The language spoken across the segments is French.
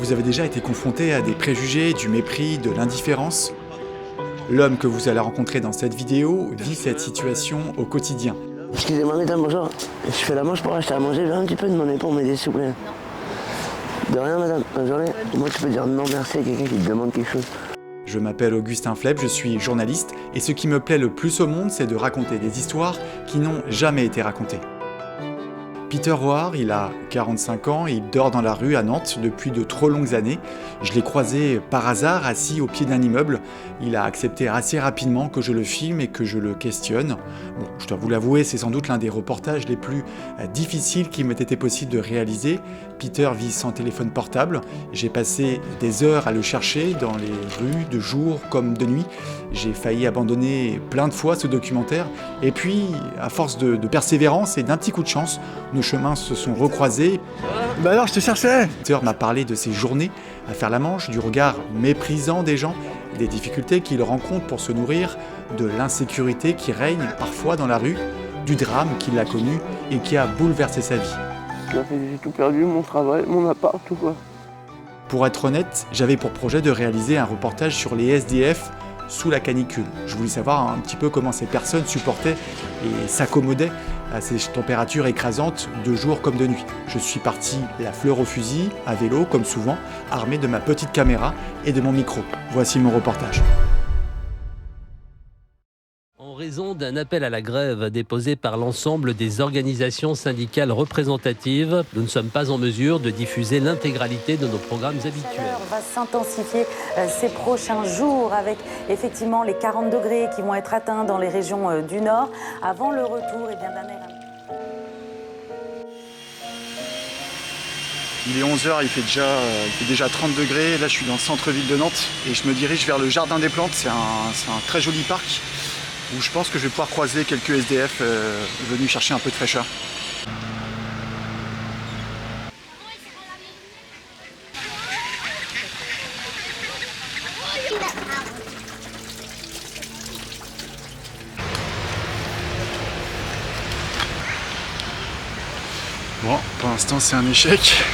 Vous avez déjà été confronté à des préjugés, du mépris, de l'indifférence? L'homme que vous allez rencontrer dans cette vidéo vit cette situation au quotidien. Excusez-moi mesdames, bonjour. Je fais la manche pour acheter à manger, j'ai un petit peu de monnaie pour m'aider s'il vous plaît. De rien madame, bonne journée. Moi tu peux dire non merci à quelqu'un qui te demande quelque chose. Je m'appelle Augustin Fleb, je suis journaliste et ce qui me plaît le plus au monde, c'est de raconter des histoires qui n'ont jamais été racontées. Peter Rohar, il a 45 ans et il dort dans la rue à Nantes depuis de trop longues années. Je l'ai croisé par hasard assis au pied d'un immeuble. Il a accepté assez rapidement que je le filme et que je le questionne. Bon, je dois vous l'avouer, c'est sans doute l'un des reportages les plus difficiles qu'il m'ait été possible de réaliser. Peter vit sans téléphone portable. J'ai passé des heures à le chercher dans les rues, de jour comme de nuit. J'ai failli abandonner plein de fois ce documentaire. Et puis, à force de persévérance et d'un petit coup de chance, nos chemins se sont recroisés. Bah alors, je te cherchais. Peter m'a parlé de ses journées à faire la manche, du regard méprisant des gens, des difficultés qu'il rencontre pour se nourrir, de l'insécurité qui règne parfois dans la rue, du drame qu'il a connu et qui a bouleversé sa vie. J'ai tout perdu, mon travail, mon appart, tout quoi. Pour être honnête, j'avais pour projet de réaliser un reportage sur les SDF sous la canicule. Je voulais savoir un petit peu comment ces personnes supportaient et s'accommodaient à ces températures écrasantes de jour comme de nuit. Je suis parti la fleur au fusil, à vélo comme souvent, armé de ma petite caméra et de mon micro. Voici mon reportage. En raison d'un appel à la grève déposé par l'ensemble des organisations syndicales représentatives, nous ne sommes pas en mesure de diffuser l'intégralité de nos programmes habituels. La chaleur va s'intensifier ces prochains jours avec effectivement les 40 degrés qui vont être atteints dans les régions du Nord avant le retour d'un air. Il est 11h, il fait déjà 30 degrés. Là, je suis dans le centre-ville de Nantes et je me dirige vers le Jardin des Plantes. C'est un très joli parc où je pense que je vais pouvoir croiser quelques SDF venus chercher un peu de fraîcheur. Bon, pour l'instant c'est un échec.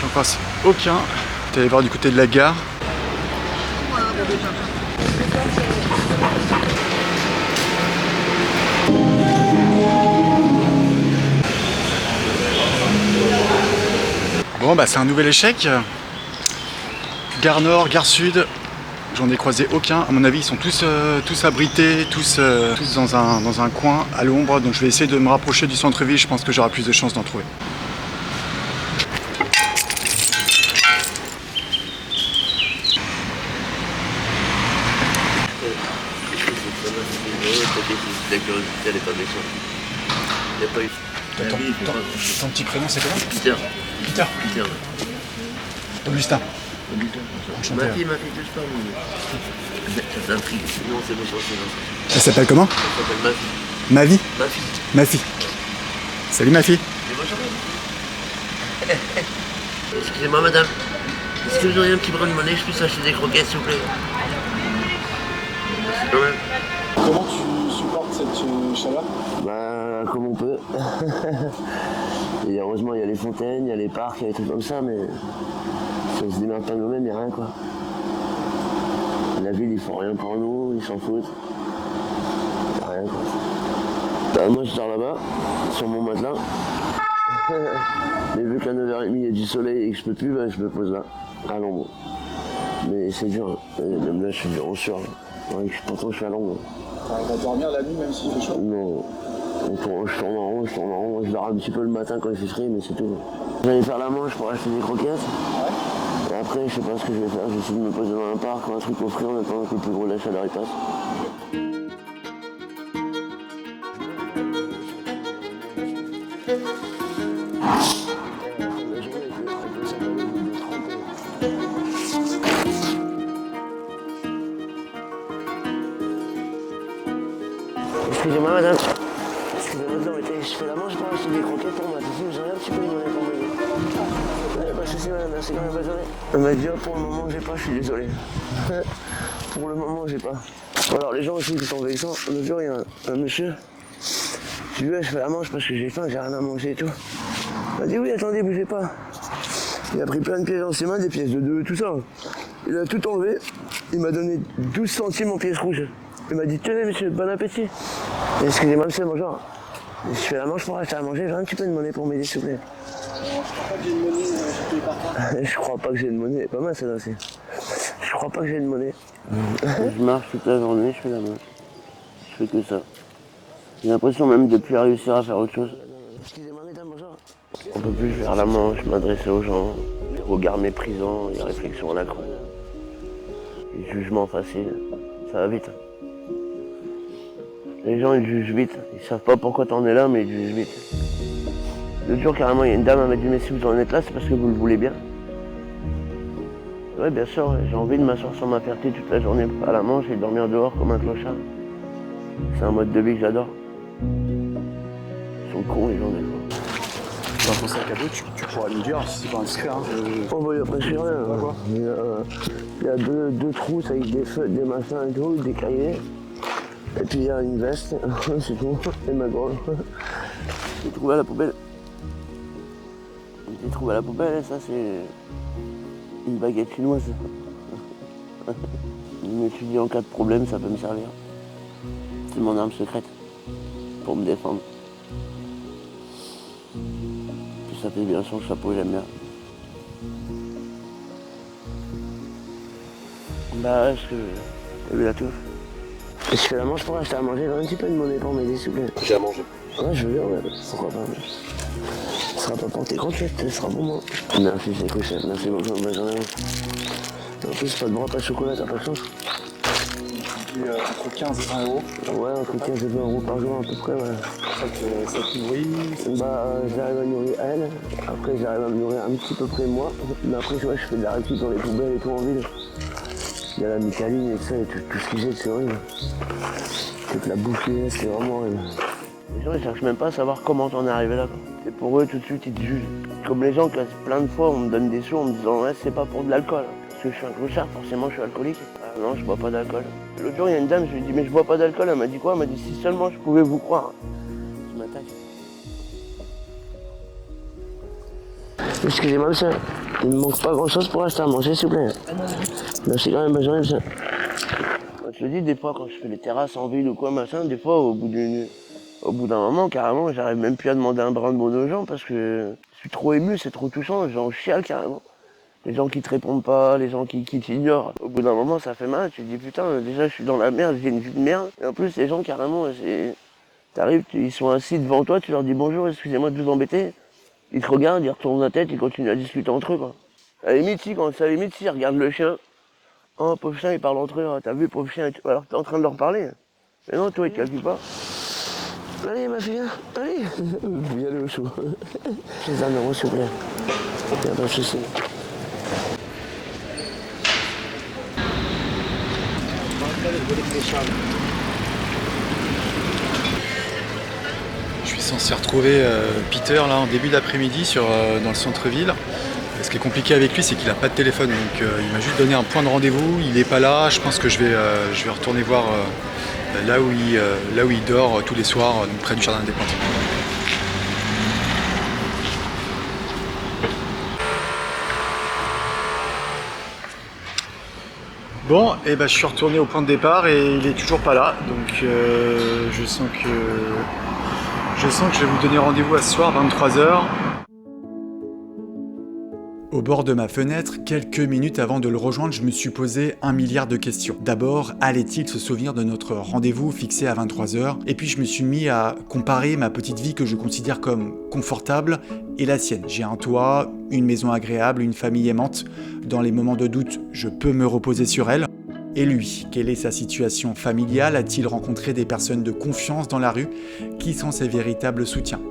J'en passe aucun. Je vais aller voir du côté de la gare. Bon bah c'est un nouvel échec. Gare Nord, Gare Sud, j'en ai croisé aucun. À mon avis ils sont tous abrités, tous dans un coin à l'ombre. Donc je vais essayer de me rapprocher du centre-ville, je pense que j'aurai plus de chances d'en trouver. Ton petit prénom c'est comment? Peter. Peter. Peter. Augustin. Enchanté. Ma fille, touche pas. Ça t'intrigue. Non, c'est méchant, c'est Elle s'appelle comment? Elle s'appelle Ma vie. Ma fille. Ma fille. Salut ma fille. Excusez-moi madame. Est-ce que vous auriez un petit brin de monnaie? Je puisse acheter des croquettes s'il vous plaît? Merci quand même. Comment tu supportes cette chaleur? Bah, comme on peut. Et heureusement, il y a les fontaines, il y a les parcs, il y a des trucs comme ça, mais si on se démerde pas nous-mêmes, il n'y a rien quoi. La ville, ils font rien pour nous, ils s'en foutent. Il n'y a rien quoi. Bah, moi, je dors là-bas, sur mon matelas. Mais vu qu'à 9h30, il y a du soleil et que je peux plus, bah, je me pose là, à l'ombre. Mais c'est dur, hein. Même là, je suis dur au sur. Pourtant, je suis à l'ombre. T'arrives à dormir la nuit même s'il fait chaud? Non. Je tourne en rond, je dors un petit peu le matin quand il fait frais, mais c'est tout. J'allais faire la manche pour acheter des croquettes. Ouais. Et après, je sais pas ce que je vais faire, je vais essayer de me poser dans un parc ou un truc au frais en attendant que le plus gros de la chaleur il passe. Excusez-moi madame. Je fais la manche pour acheter des croquettes pour ma fille, vous aurez un petit peu de monnaie pour m'aider. Pas de soucis madame, merci quand même, bonne journée. Elle m'a dit pour le moment j'ai pas, je suis désolé. Pour le moment j'ai pas. Alors les gens aussi qui sont vexants, l'autre jour il y a un monsieur, je lui dis je fais la manche parce que j'ai faim, j'ai rien à manger et tout. Il m'a dit oui attendez, bougez pas. Il a pris plein de pièces dans ses mains, des pièces de 2, tout ça. Il a tout enlevé. Il m'a donné 12 centimes en pièces rouges. Il m'a dit, tenez monsieur, bon appétit. Excusez-moi monsieur, bonjour. Je fais la manche pour acheter à manger, j'ai un petit peu de monnaie pour m'aider s'il vous plaît. Je crois pas que j'ai de monnaie, pas mal celle-là aussi. Je crois pas que j'ai de monnaie. Je marche toute la journée, je fais la manche. Je fais que ça. J'ai l'impression même de plus réussir à faire autre chose. Excusez-moi mesdames, bonjour. On peut plus faire la manche, m'adresser aux gens, les regards méprisants, les réflexions anachroniques. Les jugements faciles, ça va vite. Les gens ils jugent vite, ils savent pas pourquoi t'en es là mais ils jugent vite. L'autre jour carrément il y a une dame elle m'a dit mais si vous en êtes là c'est parce que vous le voulez bien. Ouais bien sûr, j'ai envie de m'asseoir sur ma fierté toute la journée à la manche et de dormir dehors comme un clochard. C'est un mode de vie que j'adore. Ils sont cons les gens des fois. Dans ton sac à dos, tu pourras nous dire si c'est pas indiscret. Hein. Oh bah il y a presque rien. Il y a deux trousses avec des feutres, des machins et tout, des cahiers. Et puis il y a une veste, c'est tout, et ma gorge. J'ai trouvé à la poubelle. J'ai trouvé à la poubelle et ça c'est une baguette chinoise. Je me suis dit en cas de problème ça peut me servir. C'est mon arme secrète pour me défendre. Puis ça fait bien son chapeau, j'aime bien. Bah est-ce que t'as vu la touffe? Je fais la manche pour acheter à manger, un petit peu de monnaie pour m'aider s'il vous plaît. J'ai à manger. Ouais, je veux bien, ouais. Pourquoi pas. Ce sera pas pour tes croquettes, ce sera pour moi. Merci, c'est cool, chef. Merci beaucoup, bonne journée. En plus, pas de bras, pas de chocolat, t'as pas de chance. Entre 15 et 20 euros. Ouais, entre 15 et 20 euros par jour à peu près, ouais. Ça te nourrit. Bah, j'arrive à nourrir elle. Après, j'arrive à me nourrir un petit peu près moi. Mais après, ouais, je fais de la récup dans les poubelles et tout en ville. Il y a la mycaline et tout ça, et tout ce qu'ils jettent, c'est horrible. Toute la bouffe qu'ils laissent, c'est vraiment horrible. Les gens ils cherchent même pas à savoir comment t'en es arrivé là. C'est pour eux tout de suite ils te jugent. Comme les gens qui plein de fois on me donne des sous en me disant ouais c'est pas pour de l'alcool. Parce que je suis un clochard, forcément je suis alcoolique. Ah non je bois pas d'alcool. L'autre jour il y a une dame, je lui ai dit mais je bois pas d'alcool, elle m'a dit quoi? Elle m'a dit si seulement je pouvais vous croire. Je m'attaque. Excusez-moi monsieur, il me manque pas grand chose pour acheter à manger s'il vous plaît. Merci quand même, bonne journée monsieur. Je le dis des fois quand je fais les terrasses en ville ou quoi machin, des fois au bout d'un moment carrément j'arrive même plus à demander un brin de monnaie aux gens parce que je suis trop ému, c'est trop touchant, j'en chiale carrément. Les gens qui te répondent pas, les gens qui t'ignorent, au bout d'un moment ça fait mal, tu te dis putain déjà je suis dans la merde, j'ai une vie de merde. Et en plus les gens carrément, t'arrives, ils sont assis devant toi, tu leur dis bonjour, excusez-moi de vous embêter. Ils te regardent, ils retournent la tête, ils continuent à discuter entre eux quoi. À la limite si, ils regardent le chien. Oh, pauvre chien, ils parlent entre eux, t'as vu, pauvre chien, alors t'es en train de leur parler. Mais non, toi, ils te calculent pas. Allez, ma fille, viens, allez. Vous y allez au chaud. Je les 1 euro, s'il vous plaît. Y'a pas de soucis. Je suis censé retrouver Peter là en début d'après-midi dans le centre-ville. Ce qui est compliqué avec lui, c'est qu'il n'a pas de téléphone, donc il m'a juste donné un point de rendez-vous, il n'est pas là, je pense que je vais retourner voir là où il dort tous les soirs, donc près du jardin des plantes. Bon, et ben je suis retourné au point de départ et il est toujours pas là, donc je sens que je vais vous donner rendez-vous à ce soir, 23h. Au bord de ma fenêtre, quelques minutes avant de le rejoindre, je me suis posé 1 milliard de questions. D'abord, allait-il se souvenir de notre rendez-vous fixé à 23h? Et puis je me suis mis à comparer ma petite vie que je considère comme confortable et la sienne. J'ai un toit, une maison agréable, une famille aimante. Dans les moments de doute, je peux me reposer sur elle. Et lui, quelle est sa situation familiale? A-t-il rencontré des personnes de confiance dans la rue? Qui sont ses véritables soutiens?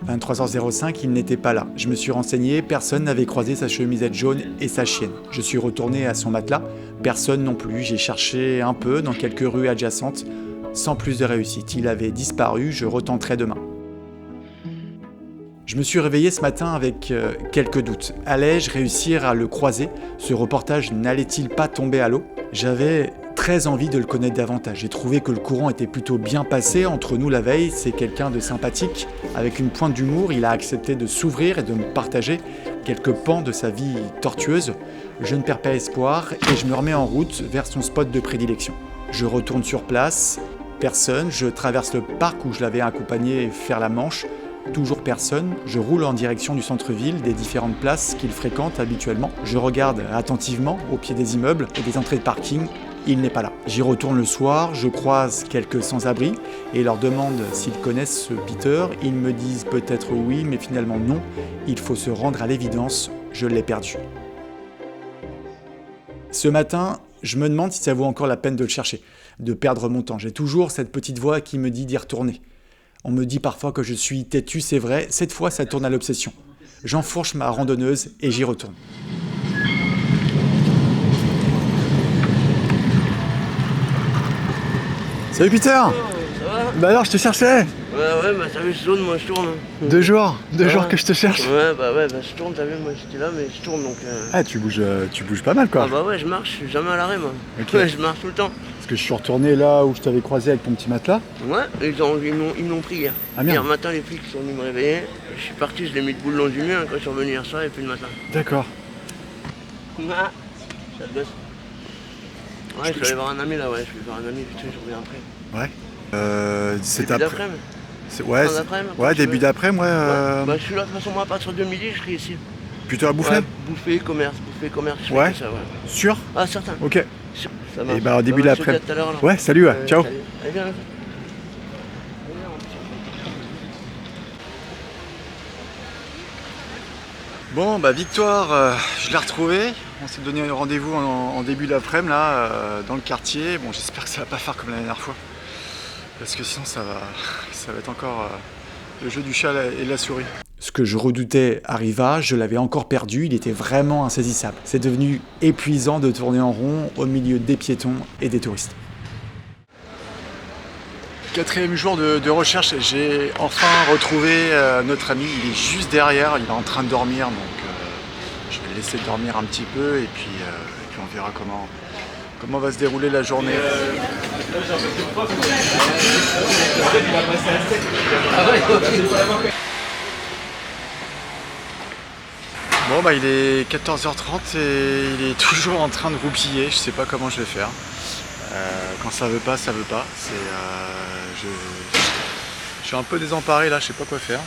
23h05, il n'était pas là. Je me suis renseigné, personne n'avait croisé sa chemisette jaune et sa chienne. Je suis retourné à son matelas, personne non plus. J'ai cherché un peu dans quelques rues adjacentes, sans plus de réussite. Il avait disparu, je retenterai demain. Je me suis réveillé ce matin avec quelques doutes. Allais-je réussir à le croiser? Ce reportage n'allait-il pas tomber à l'eau? J'avais très envie de le connaître davantage. J'ai trouvé que le courant était plutôt bien passé entre nous la veille. C'est quelqu'un de sympathique, avec une pointe d'humour. Il a accepté de s'ouvrir et de me partager quelques pans de sa vie tortueuse. Je ne perds pas espoir et je me remets en route vers son spot de prédilection. Je retourne sur place, personne. Je traverse le parc où je l'avais accompagné faire la manche. Toujours personne, je roule en direction du centre-ville, des différentes places qu'il fréquente habituellement. Je regarde attentivement au pied des immeubles et des entrées de parking, il n'est pas là. J'y retourne le soir, je croise quelques sans-abri et leur demande s'ils connaissent ce Peter. Ils me disent peut-être oui, mais finalement non. Il faut se rendre à l'évidence, je l'ai perdu. Ce matin, je me demande si ça vaut encore la peine de le chercher, de perdre mon temps. J'ai toujours cette petite voix qui me dit d'y retourner. On me dit parfois que je suis têtu, c'est vrai, cette fois ça tourne à l'obsession. J'enfourche ma randonneuse et j'y retourne. Salut Peter. Ça va? Bah alors, je te cherchais. Ouais, bah t'as vu, je tourne, moi je tourne. 2 jours que je te cherche. Ouais, bah je tourne, t'as vu, moi j'étais là, mais je tourne donc. Ah, tu bouges pas mal quoi. Ah bah ouais, je marche, je suis jamais à l'arrêt moi. Ok. Ouais, je marche tout le temps. Parce que je suis retourné là où je t'avais croisé avec ton petit matelas. Ouais, ils m'ont pris hier. Ah, merde. Hier matin, les flics sont venus me réveiller. Je suis parti, je l'ai mis debout le long du mur quand je suis revenu hier soir et puis le matin. D'accord. Ah, ça te gosse. Ouais, je vais aller voir un ami là, ouais, je vais voir un ami, vite fait, je reviens après. Ouais. C'est Début d'après-midi. Ouais, Fin d'après-midi, ouais, quand tu début veux. d'après, ouais. Bah je suis là, de toute façon, moi à partir de midi, je serai ici. Plutôt à bouffer. Ouais, bouffer, commerce, je Ouais. fais ça, ouais. Sûr. Ah, certain. Ok. Sûr, ça marche. Et bah au début Bah, d'après. je te dis à tout à l'heure, alors. Ouais, salut, ouais. Ciao. Salut. Allez, viens. Bon, bah Victoire, je l'ai retrouvé. On s'est donné rendez-vous en début d'après-midi là, dans le quartier. Bon, j'espère que ça va pas faire comme la dernière fois. Parce que sinon ça va être encore le jeu du chat et de la souris. Ce que je redoutais arriva, je l'avais encore perdu, il était vraiment insaisissable. C'est devenu épuisant de tourner en rond au milieu des piétons et des touristes. 4e jour de recherche, j'ai enfin retrouvé notre ami, il est juste derrière, il est en train de dormir, donc je vais le laisser dormir un petit peu et puis on verra comment va se dérouler la journée. Bon bah il est 14h30 et il est toujours en train de roupiller, je sais pas comment je vais faire. Quand ça veut pas, ça veut pas. Je suis un peu désemparé là, je sais pas quoi faire.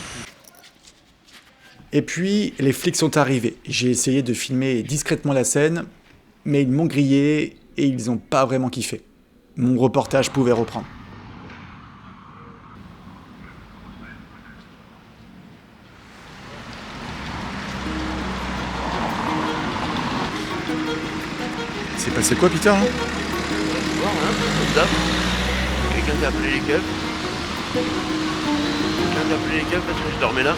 Et puis les flics sont arrivés. J'ai essayé de filmer discrètement la scène, mais ils m'ont grillé et ils ont pas vraiment kiffé. Mon reportage pouvait reprendre. C'est passé quoi Peter hein? Comme d'hab. Quelqu'un qui a appelé les keufs. Parce que je dormais là.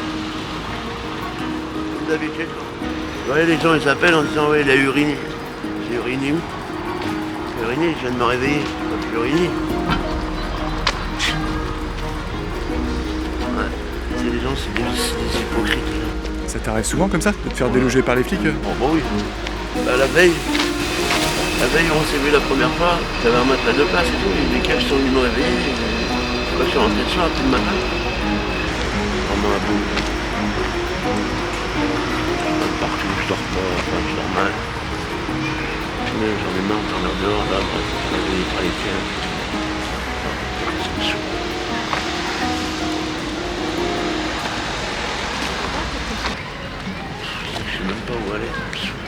Comme d'habitude. Ouais, les gens ils s'appellent en disant ouais il a uriné. J'ai uriné où? J'ai uriné, je viens de me réveiller. J'ai uriné. Ouais. C'est des gens, c'est des hypocrites. Ça t'arrive souvent comme ça, de te faire déloger par les flics? Bon bah oui. Bah, la veille, on s'est vu la première fois, j'avais un matelas de place et tout, et les keufs sont venus me réveiller. Quand je suis rentré de soir, tout le matin. Vraiment un peu. Partout, je dors pas, enfin je dors mal. J'en ai marre de dormir dehors, là, bref, je vais aller par les keufs. Ça me saoule. Je sais même pas où aller, ça me saoule.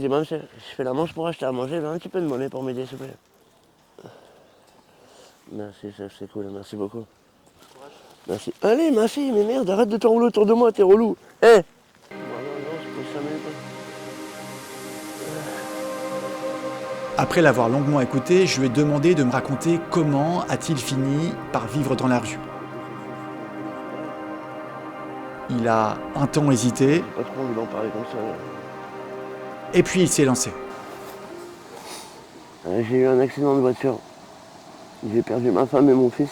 Dis-moi, monsieur, je fais la manche pour acheter à manger, un petit peu de monnaie pour m'aider, s'il vous plaît. Merci, chef, c'est cool, merci beaucoup. Merci. Allez, ma fille, mais merde, arrête de t'enrouler autour de moi, t'es relou. Hé Non, je pose 5 minutes. Après l'avoir longuement écouté, je lui ai demandé de me raconter comment a-t-il fini par vivre dans la rue. Il a un temps hésité, J'ai pas trop envie d'en parler comme ça. Là. et puis il s'est lancé. J'ai eu un accident de voiture. J'ai perdu ma femme et mon fils.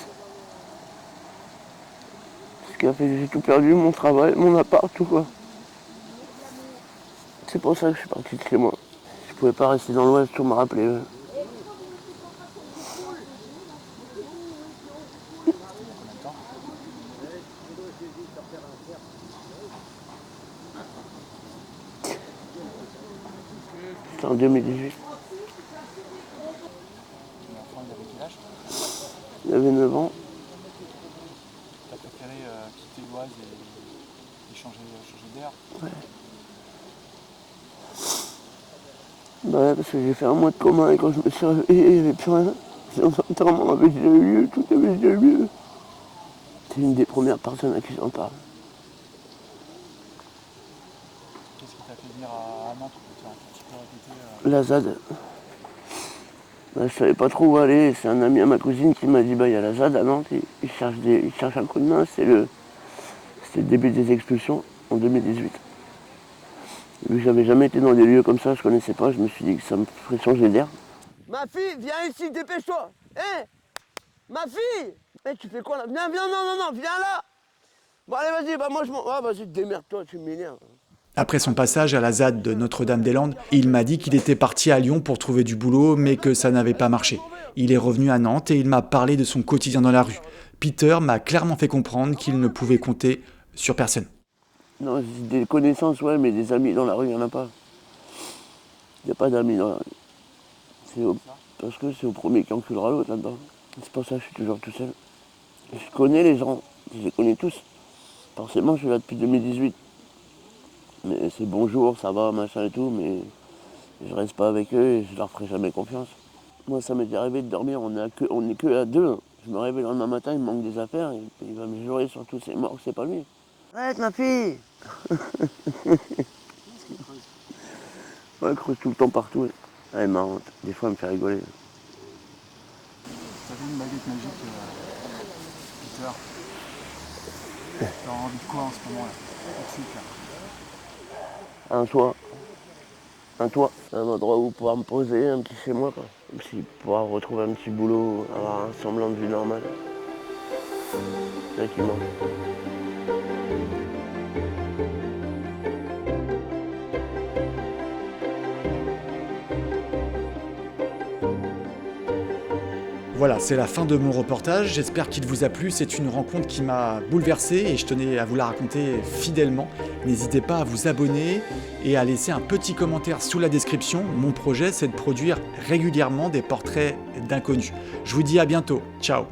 Ce qui a fait que j'ai tout perdu, mon travail, mon appart, tout quoi. C'est pour ça que je suis parti de chez moi. Je pouvais pas rester dans l'Ouest, tout me rappelait. C'était en 2018. Il avait 9 ans. T'as préféré quitter l'Oise et changer d'air? Ouais. Bah ouais, parce que j'ai fait un mois de coma et quand je me suis réveillé, il n'y avait plus rien. L'enterrement avait déjà eu lieu, tout avait déjà eu lieu. C'est une des premières personnes à qui j'en parle. Qu'est-ce qui t'a fait venir à Nantes? Tu peux répéter La ZAD. Bah, je savais pas trop où aller. C'est un ami à ma cousine qui m'a dit bah il y a la ZAD à Nantes, il cherche un coup de main. C'était le début des expulsions en 2018. Vu que j'avais jamais été dans des lieux comme ça, je connaissais pas, je me suis dit que ça me ferait changer d'air. Ma fille, viens ici, dépêche-toi. Hé, ma fille. Hé, tu fais quoi là? Viens, non, viens là. Bon allez, vas-y, bah moi je m'en... Ah vas-y, démerde-toi, tu m'énerves. Après son passage à la ZAD de Notre-Dame-des-Landes, il m'a dit qu'il était parti à Lyon pour trouver du boulot, mais que ça n'avait pas marché. Il est revenu à Nantes et il m'a parlé de son quotidien dans la rue. Peter m'a clairement fait comprendre qu'il ne pouvait compter sur personne. Non, des connaissances, ouais, mais des amis dans la rue, il n'y en a pas. Il n'y a pas d'amis dans la rue. Parce que c'est au premier qui enculera l'autre là-dedans. C'est pour ça que je suis toujours tout seul. Je connais les gens, je les connais tous. Forcément, je suis là depuis 2018. Mais c'est bonjour, ça va, machin et tout, mais je reste pas avec eux et je leur ferai jamais confiance. Moi, ça m'est déjà arrivé de dormir, on est que à deux. Je me réveille le lendemain matin, il me manque des affaires, et il va me jurer sur tous ses morts que c'est pas lui. Arrête, ma fille. Ouais, elle creuse tout le temps partout. Elle est marrante, des fois elle me fait rigoler. T'avais une baguette magique, Peter. T'as envie de quoi en ce moment là? Tout de suite là. Un toit, un endroit où pouvoir me poser, un petit chez moi, quoi. Aussi pouvoir retrouver un petit boulot, avoir un semblant de vie normale. C'est ça qui manque. Voilà, c'est la fin de mon reportage, j'espère qu'il vous a plu, c'est une rencontre qui m'a bouleversé et je tenais à vous la raconter fidèlement. N'hésitez pas à vous abonner et à laisser un petit commentaire sous la description. Mon projet, c'est de produire régulièrement des portraits d'inconnus. Je vous dis à bientôt, ciao.